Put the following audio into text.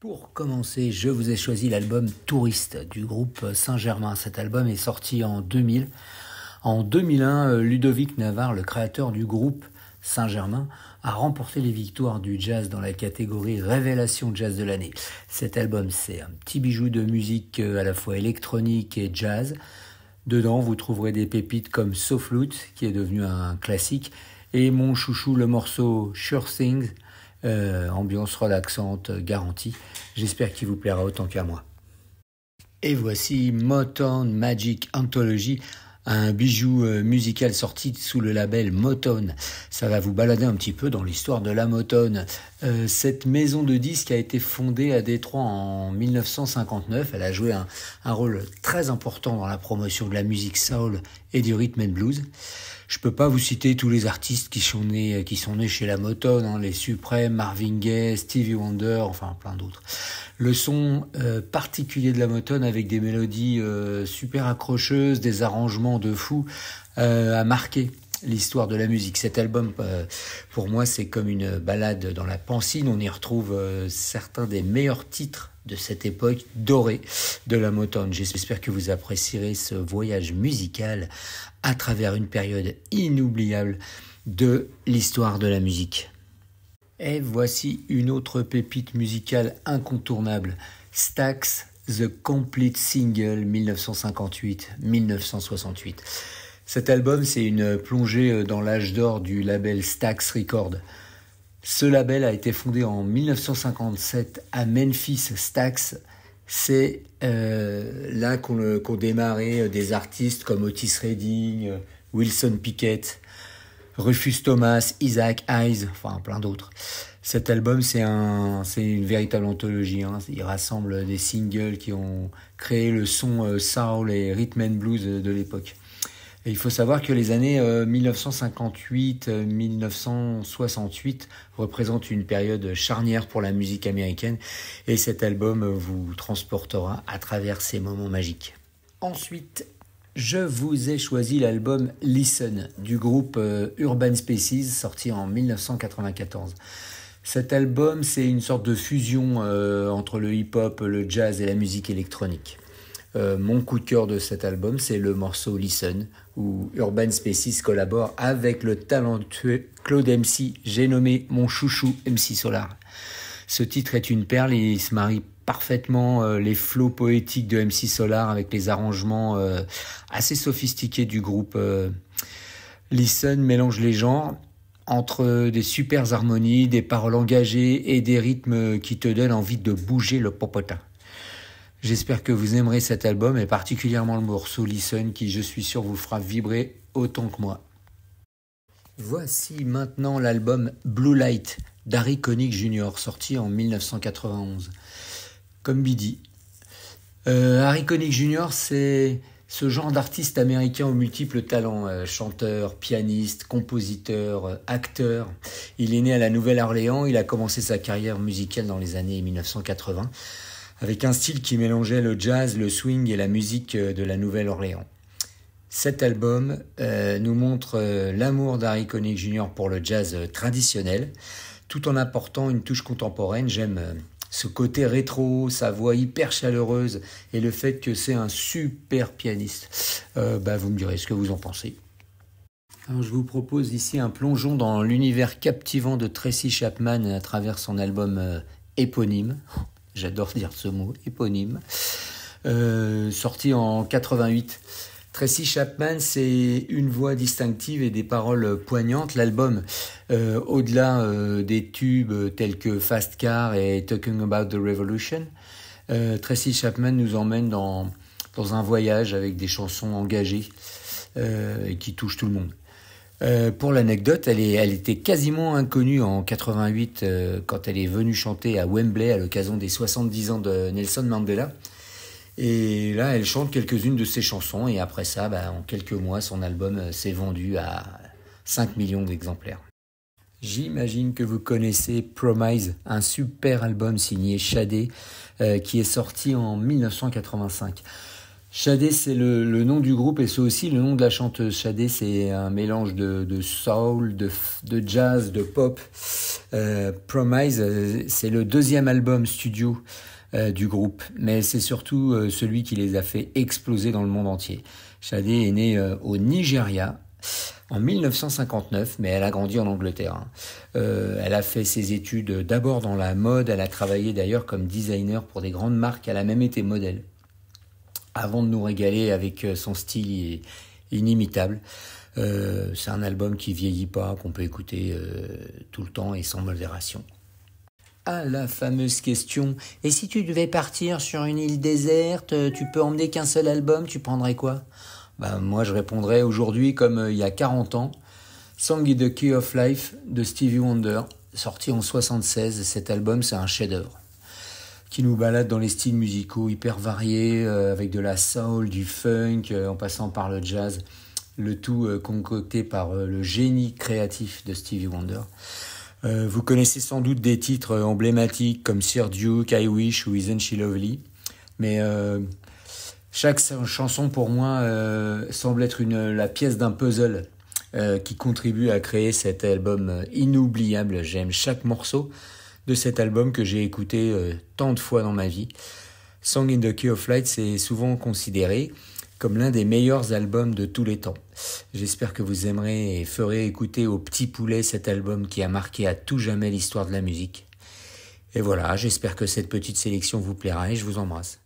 Pour commencer, je vous ai choisi l'album Touriste du groupe Saint-Germain. Cet album est sorti en 2000. En 2001, Ludovic Navarre, le créateur du groupe Saint-Germain, a remporté les victoires du jazz dans la catégorie Révélation Jazz de l'année. Cet album, c'est un petit bijou de musique à la fois électronique et jazz. Dedans, vous trouverez des pépites comme So Flute, qui est devenu un classique, et mon chouchou, le morceau Sure Things, ambiance relaxante garantie. J'espère qu'il vous plaira autant qu'à moi. Et voici Motown Magic Anthology, un bijou musical sorti sous le label Motown. Ça va vous balader un petit peu dans l'histoire de la Motown. Cette maison de disques a été fondée à Détroit en 1959. Elle a joué un rôle très important dans la promotion de la musique soul et du rhythm and blues. Je peux pas vous citer tous les artistes qui sont nés chez la Motown, les Supremes, Marvin Gaye, Stevie Wonder, enfin plein d'autres. Le son particulier de la Motown avec des mélodies super accrocheuses, des arrangements de fou, a marqué l'histoire de la musique. Cet album, pour moi, c'est comme une balade dans la pansine. On y retrouve certains des meilleurs titres de cette époque dorée de la Motown. J'espère que vous apprécierez ce voyage musical à travers une période inoubliable de l'histoire de la musique. Et voici une autre pépite musicale incontournable, Stax, The Complete Single 1958-1968. Cet album, c'est une plongée dans l'âge d'or du label Stax Records. Ce label a été fondé en 1957 à Memphis. Stax, c'est là qu'ont démarré des artistes comme Otis Redding, Wilson Pickett, Rufus Thomas, Isaac Hayes, enfin plein d'autres. Cet album, c'est une véritable anthologie. Il rassemble des singles qui ont créé le son soul et rhythm and blues de l'époque. Et il faut savoir que les années 1958-1968 représentent une période charnière pour la musique américaine et cet album vous transportera à travers ces moments magiques. Ensuite, je vous ai choisi l'album Listen du groupe Urban Species sorti en 1994. Cet album, c'est une sorte de fusion entre le hip-hop, le jazz et la musique électronique. Mon coup de cœur de cet album, c'est le morceau Listen, où Urban Species collabore avec le talentueux Claude MC, j'ai nommé mon chouchou MC Solar. Ce titre est une perle et il se marie parfaitement les flots poétiques de MC Solar avec les arrangements assez sophistiqués du groupe. Listen mélange les genres entre des super harmonies, des paroles engagées et des rythmes qui te donnent envie de bouger le popotin. J'espère que vous aimerez cet album et particulièrement le morceau Listen qui, je suis sûr, vous fera vibrer autant que moi. Voici maintenant l'album Blue Light d'Harry Connick Jr. sorti en 1991. Comme Bidi. Harry Connick Jr. c'est ce genre d'artiste américain aux multiples talents, chanteur, pianiste, compositeur, acteur. Il est né à la Nouvelle-Orléans, il a commencé sa carrière musicale dans les années 1980. Avec un style qui mélangeait le jazz, le swing et la musique de la Nouvelle-Orléans. Cet album nous montre l'amour d'Harry Connick Jr. pour le jazz traditionnel, tout en apportant une touche contemporaine. J'aime ce côté rétro, sa voix hyper chaleureuse et le fait que c'est un super pianiste. Vous me direz ce que vous en pensez. Alors, je vous propose ici un plongeon dans l'univers captivant de Tracy Chapman à travers son album éponyme. J'adore dire ce mot, éponyme, sorti en 88. Tracy Chapman, c'est une voix distinctive et des paroles poignantes. L'album, au-delà des tubes tels que Fast Car et Talking About the Revolution, Tracy Chapman nous emmène dans un voyage avec des chansons engagées et qui touchent tout le monde. Pour l'anecdote, elle était quasiment inconnue en 88 quand elle est venue chanter à Wembley à l'occasion des 70 ans de Nelson Mandela. Et là, elle chante quelques-unes de ses chansons et après ça, en quelques mois, son album s'est vendu à 5 millions d'exemplaires. J'imagine que vous connaissez Promise, un super album signé Shadé qui est sorti en 1985. Shadé, c'est le nom du groupe et c'est aussi le nom de la chanteuse. Shadé, c'est un mélange de soul, de jazz, de pop. Promise, c'est le deuxième album studio du groupe, mais c'est surtout celui qui les a fait exploser dans le monde entier. Shadé est née au Nigeria en 1959, mais elle a grandi en Angleterre. Elle a fait ses études d'abord dans la mode, elle a travaillé d'ailleurs comme designer pour des grandes marques, elle a même été modèle, avant de nous régaler avec son style inimitable. C'est un album qui vieillit pas, qu'on peut écouter tout le temps et sans modération. Ah, la fameuse question, et si tu devais partir sur une île déserte, tu peux emmener qu'un seul album, tu prendrais quoi? Moi je répondrais aujourd'hui comme il y a 40 ans, Song is the Key of Life de Stevie Wonder, sorti en 76. Cet album c'est un chef-d'œuvre qui nous balade dans les styles musicaux hyper variés, avec de la soul, du funk, en passant par le jazz, le tout concocté par le génie créatif de Stevie Wonder. Vous connaissez sans doute des titres emblématiques comme Sir Duke, I Wish ou Isn't She Lovely, mais chaque chanson pour moi semble être la pièce d'un puzzle qui contribue à créer cet album inoubliable. J'aime chaque morceau de cet album que j'ai écouté tant de fois dans ma vie. Song in the Key of Light, c'est souvent considéré comme l'un des meilleurs albums de tous les temps. J'espère que vous aimerez et ferez écouter au petit poulet cet album qui a marqué à tout jamais l'histoire de la musique. Et voilà, j'espère que cette petite sélection vous plaira et je vous embrasse.